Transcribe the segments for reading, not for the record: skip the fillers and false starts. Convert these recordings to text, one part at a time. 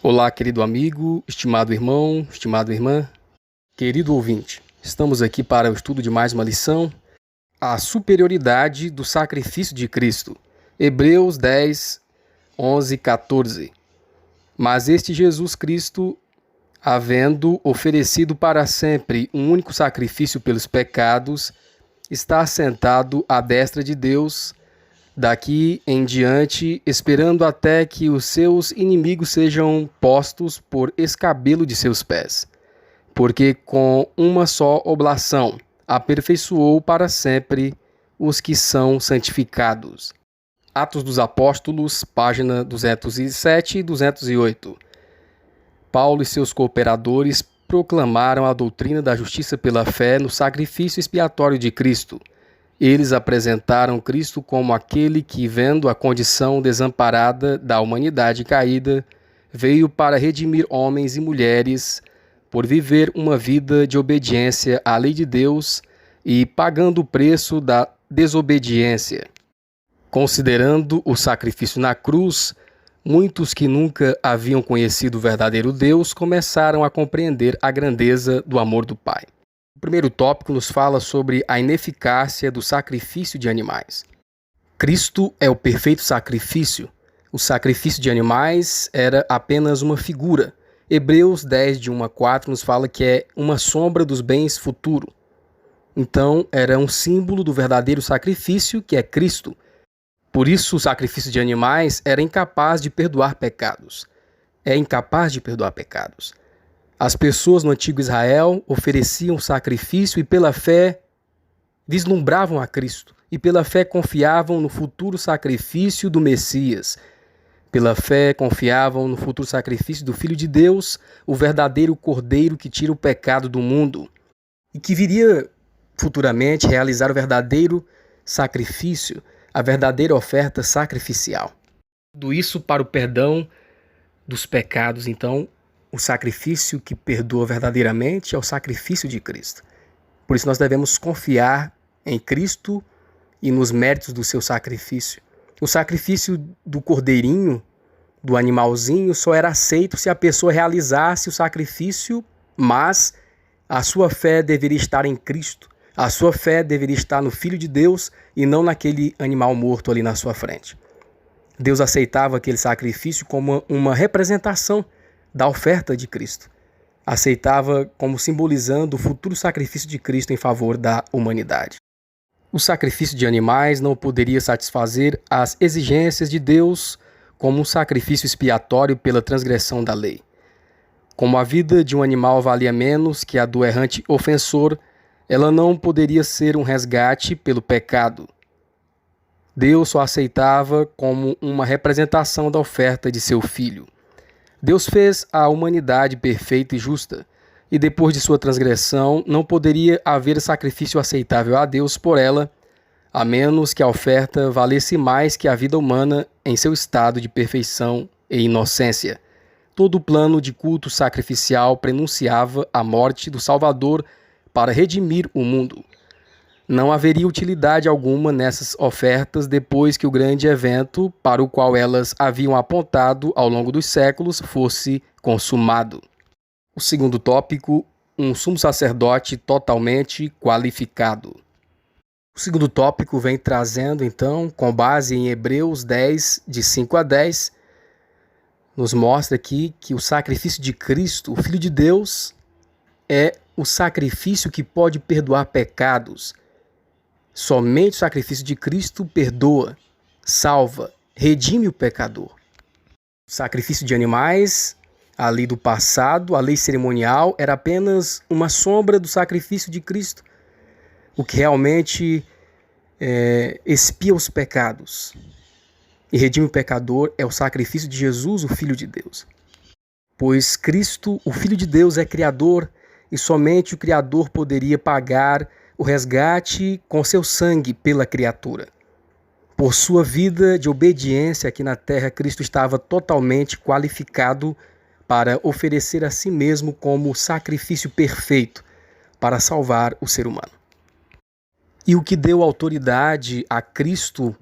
Olá, querido amigo, estimado irmão, estimada irmã, querido ouvinte. Estamos aqui para o estudo de mais uma lição, a superioridade do sacrifício de Cristo. Hebreus 10, 11, 14. Mas este Jesus Cristo, havendo oferecido para sempre um único sacrifício pelos pecados, está assentado à destra de Deus, daqui em diante, esperando até que os seus inimigos sejam postos por escabelo de seus pés. Porque com uma só oblação aperfeiçoou para sempre os que são santificados. Atos dos Apóstolos, página 207 e 208. Paulo e seus cooperadores proclamaram a doutrina da justiça pela fé no sacrifício expiatório de Cristo. Eles apresentaram Cristo como aquele que, vendo a condição desamparada da humanidade caída, veio para redimir homens e mulheres por viver uma vida de obediência à lei de Deus e pagando o preço da desobediência. Considerando o sacrifício na cruz, muitos que nunca haviam conhecido o verdadeiro Deus começaram a compreender a grandeza do amor do Pai. O primeiro tópico nos fala sobre a ineficácia do sacrifício de animais. Cristo é o perfeito sacrifício. O sacrifício de animais era apenas uma figura. Hebreus 10, de 1 a 4, nos fala que é uma sombra dos bens futuros. Então, era um símbolo do verdadeiro sacrifício, que é Cristo. Por isso, o sacrifício de animais era incapaz de perdoar pecados. É incapaz de perdoar pecados. As pessoas no antigo Israel ofereciam sacrifício e pela fé vislumbravam a Cristo. E pela fé confiavam no futuro sacrifício do Messias. Pela fé confiavam no futuro sacrifício do Filho de Deus, o verdadeiro Cordeiro que tira o pecado do mundo. E que viria futuramente realizar o verdadeiro sacrifício, a verdadeira oferta sacrificial. Tudo isso para o perdão dos pecados, então. O sacrifício que perdoa verdadeiramente é o sacrifício de Cristo. Por isso nós devemos confiar em Cristo e nos méritos do seu sacrifício. O sacrifício do cordeirinho, do animalzinho, só era aceito se a pessoa realizasse o sacrifício, mas a sua fé deveria estar em Cristo. A sua fé deveria estar no Filho de Deus e não naquele animal morto ali na sua frente. Deus aceitava aquele sacrifício como uma representação da oferta de Cristo. Aceitava como simbolizando o futuro sacrifício de Cristo em favor da humanidade. O sacrifício de animais não poderia satisfazer as exigências de Deus como um sacrifício expiatório pela transgressão da lei. Como a vida de um animal valia menos que a do errante ofensor, ela não poderia ser um resgate pelo pecado. Deus só aceitava como uma representação da oferta de seu Filho. Deus fez a humanidade perfeita e justa, e depois de sua transgressão não poderia haver sacrifício aceitável a Deus por ela, a menos que a oferta valesse mais que a vida humana em seu estado de perfeição e inocência. Todo o plano de culto sacrificial prenunciava a morte do Salvador para redimir o mundo. Não haveria utilidade alguma nessas ofertas depois que o grande evento para o qual elas haviam apontado ao longo dos séculos fosse consumado. O segundo tópico, um sumo sacerdote totalmente qualificado. O segundo tópico vem trazendo, então, com base em Hebreus 10, de 5 a 10, nos mostra aqui que o sacrifício de Cristo, o Filho de Deus, é o sacrifício que pode perdoar pecados. Somente o sacrifício de Cristo perdoa, salva, redime o pecador. O sacrifício de animais, a lei do passado, a lei cerimonial, era apenas uma sombra do sacrifício de Cristo. O que realmente expia os pecados e redime o pecador é o sacrifício de Jesus, o Filho de Deus. Pois Cristo, o Filho de Deus, é Criador e somente o Criador poderia pagar o resgate com seu sangue pela criatura. Por sua vida de obediência aqui na terra, Cristo estava totalmente qualificado para oferecer a si mesmo como sacrifício perfeito para salvar o ser humano. E o que deu autoridade a Cristo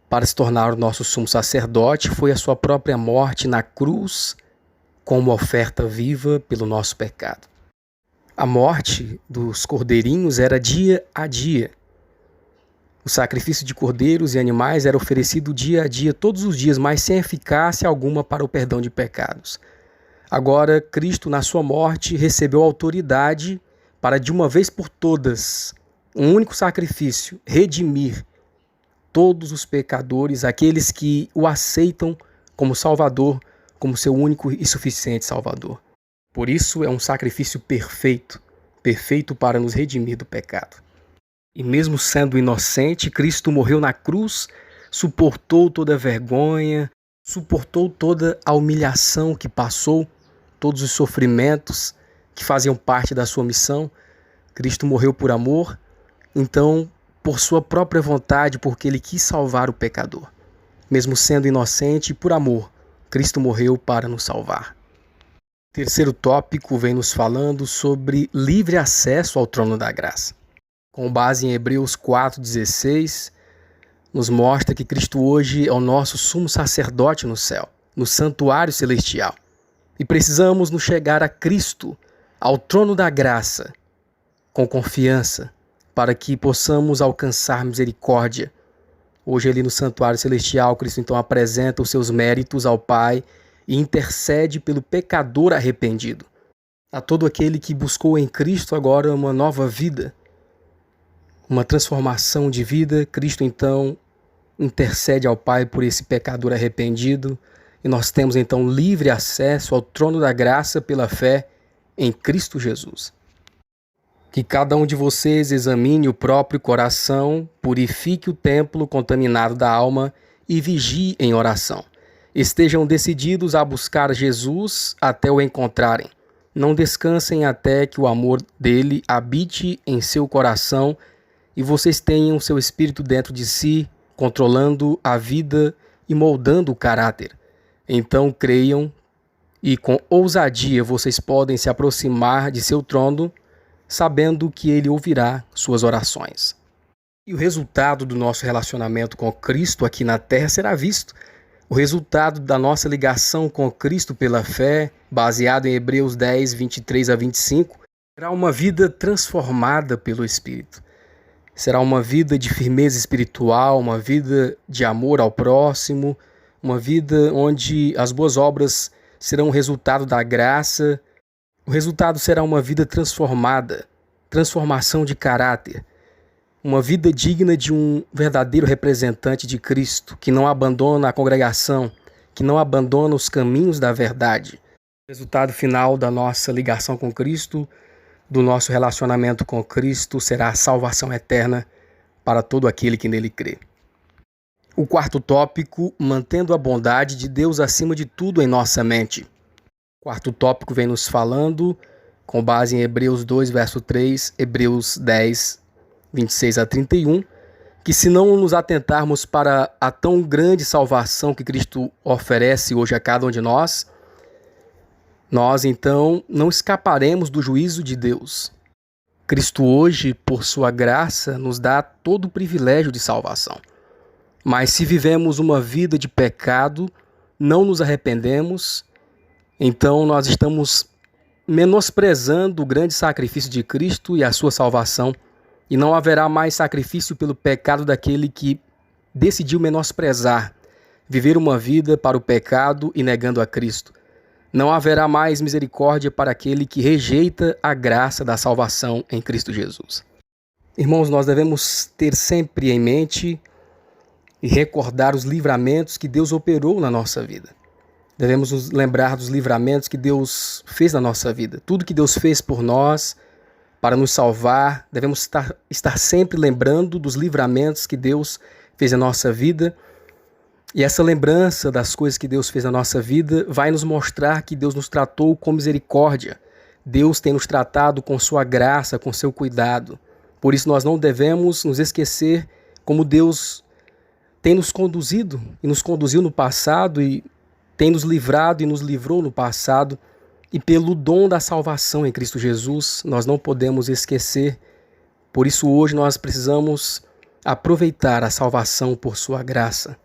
para se tornar o nosso sumo sacerdote, foi a sua própria morte na cruz como oferta viva pelo nosso pecado. A morte dos cordeirinhos era dia a dia. O sacrifício de cordeiros e animais era oferecido dia a dia, todos os dias, mas sem eficácia alguma para o perdão de pecados. Agora, Cristo, na sua morte, recebeu autoridade para, de uma vez por todas, um único sacrifício, redimir todos os pecadores, aqueles que o aceitam como Salvador, como seu único e suficiente Salvador. Por isso é um sacrifício perfeito, perfeito para nos redimir do pecado. E mesmo sendo inocente, Cristo morreu na cruz, suportou toda a vergonha, suportou toda a humilhação que passou, todos os sofrimentos que faziam parte da sua missão. Cristo morreu por amor, então, por sua própria vontade, porque ele quis salvar o pecador. Mesmo sendo inocente, por amor, Cristo morreu para nos salvar. O terceiro tópico vem nos falando sobre livre acesso ao trono da graça. Com base em Hebreus 4,16, nos mostra que Cristo hoje é o nosso sumo sacerdote no céu, no santuário celestial. E precisamos nos chegar a Cristo, ao trono da graça, com confiança, para que possamos alcançar misericórdia. Hoje ali no santuário celestial, Cristo então apresenta os seus méritos ao Pai e intercede pelo pecador arrependido. A todo aquele que buscou em Cristo agora uma nova vida, uma transformação de vida, Cristo então intercede ao Pai por esse pecador arrependido e nós temos então livre acesso ao trono da graça pela fé em Cristo Jesus. Que cada um de vocês examine o próprio coração, purifique o templo contaminado da alma e vigie em oração. Estejam decididos a buscar Jesus até o encontrarem. Não descansem até que o amor dele habite em seu coração e vocês tenham seu espírito dentro de si, controlando a vida e moldando o caráter. Então creiam e com ousadia vocês podem se aproximar de seu trono, sabendo que ele ouvirá suas orações. E o resultado do nosso relacionamento com Cristo aqui na terra será visto. O resultado da nossa ligação com Cristo pela fé, baseado em Hebreus 10, 23 a 25, será uma vida transformada pelo Espírito. Será uma vida de firmeza espiritual, uma vida de amor ao próximo, uma vida onde as boas obras serão o resultado da graça. O resultado será uma vida transformada, transformação de caráter, uma vida digna de um verdadeiro representante de Cristo, que não abandona a congregação, que não abandona os caminhos da verdade. O resultado final da nossa ligação com Cristo, do nosso relacionamento com Cristo, será a salvação eterna para todo aquele que nele crê. O quarto tópico, mantendo a bondade de Deus acima de tudo em nossa mente. O quarto tópico vem nos falando, com base em Hebreus 2, verso 3, Hebreus 10, 26 a 31, que se não nos atentarmos para a tão grande salvação que Cristo oferece hoje a cada um de nós então não escaparemos do juízo de Deus. Cristo hoje, por sua graça, nos dá todo o privilégio de salvação. Mas se vivemos uma vida de pecado, não nos arrependemos, então nós estamos menosprezando o grande sacrifício de Cristo e a sua salvação, e não haverá mais sacrifício pelo pecado daquele que decidiu menosprezar, viver uma vida para o pecado e negando a Cristo. Não haverá mais misericórdia para aquele que rejeita a graça da salvação em Cristo Jesus. Irmãos, nós devemos ter sempre em mente e recordar os livramentos que Deus operou na nossa vida. Devemos nos lembrar dos livramentos que Deus fez na nossa vida. Tudo que Deus fez por nós para nos salvar, devemos estar sempre lembrando dos livramentos que Deus fez na nossa vida. E essa lembrança das coisas que Deus fez na nossa vida vai nos mostrar que Deus nos tratou com misericórdia. Deus tem nos tratado com sua graça, com seu cuidado. Por isso nós não devemos nos esquecer como Deus tem nos conduzido e nos conduziu no passado e tem nos livrado e nos livrou no passado. E pelo dom da salvação em Cristo Jesus, nós não podemos esquecer. Por isso hoje nós precisamos aproveitar a salvação por sua graça.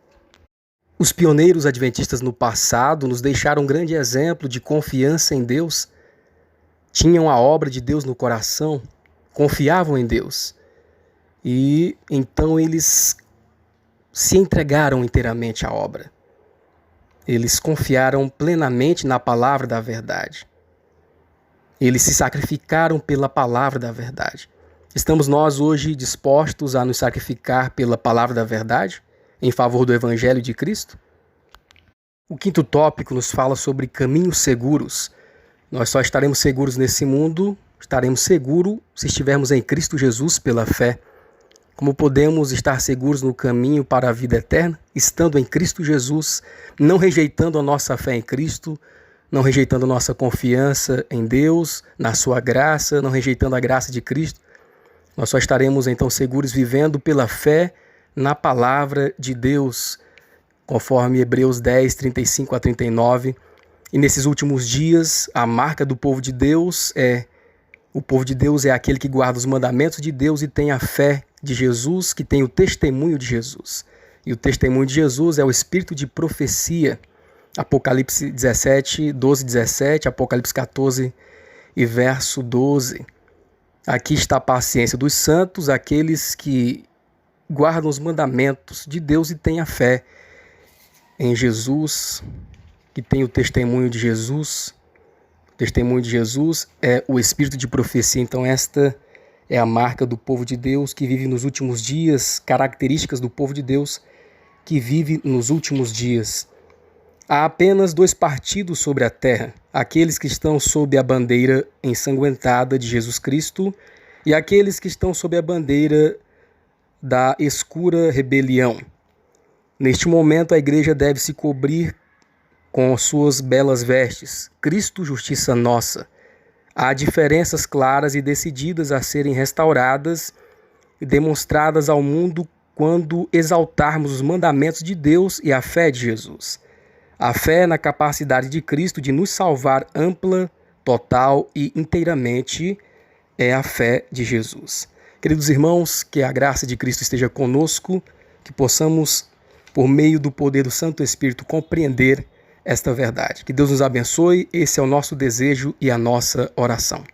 Os pioneiros adventistas no passado nos deixaram um grande exemplo de confiança em Deus. Tinham a obra de Deus no coração, confiavam em Deus. E então eles se entregaram inteiramente à obra. Eles confiaram plenamente na palavra da verdade. Eles se sacrificaram pela palavra da verdade. Estamos nós hoje dispostos a nos sacrificar pela palavra da verdade, em favor do Evangelho de Cristo? O quinto tópico nos fala sobre caminhos seguros. Nós só estaremos seguros nesse mundo, estaremos seguros se estivermos em Cristo Jesus pela fé. Como podemos estar seguros no caminho para a vida eterna? Estando em Cristo Jesus, não rejeitando a nossa fé em Cristo, não rejeitando a nossa confiança em Deus, na sua graça, não rejeitando a graça de Cristo. Nós só estaremos então seguros vivendo pela fé na palavra de Deus, conforme Hebreus 10, 35 a 39. E nesses últimos dias, a marca do povo de Deus é: o povo de Deus é aquele que guarda os mandamentos de Deus e tem a fé de Jesus, que tem o testemunho de Jesus. E o testemunho de Jesus é o espírito de profecia. Apocalipse 17, 12, 17, Apocalipse 14 e verso 12. Aqui está a paciência dos santos, aqueles que guardam os mandamentos de Deus e têm a fé em Jesus, que tem o testemunho de Jesus. O testemunho de Jesus é o espírito de profecia. Então esta é a marca do povo de Deus que vive nos últimos dias, características do povo de Deus que vive nos últimos dias. Há apenas dois partidos sobre a terra, aqueles que estão sob a bandeira ensanguentada de Jesus Cristo e aqueles que estão sob a bandeira da escura rebelião. Neste momento, a igreja deve se cobrir com suas belas vestes, Cristo, justiça nossa. Há diferenças claras e decididas a serem restauradas e demonstradas ao mundo quando exaltarmos os mandamentos de Deus e a fé de Jesus. A fé na capacidade de Cristo de nos salvar ampla, total e inteiramente é a fé de Jesus. Queridos irmãos, que a graça de Cristo esteja conosco, que possamos, por meio do poder do Santo Espírito, compreender esta verdade. Que Deus nos abençoe, esse é o nosso desejo e a nossa oração.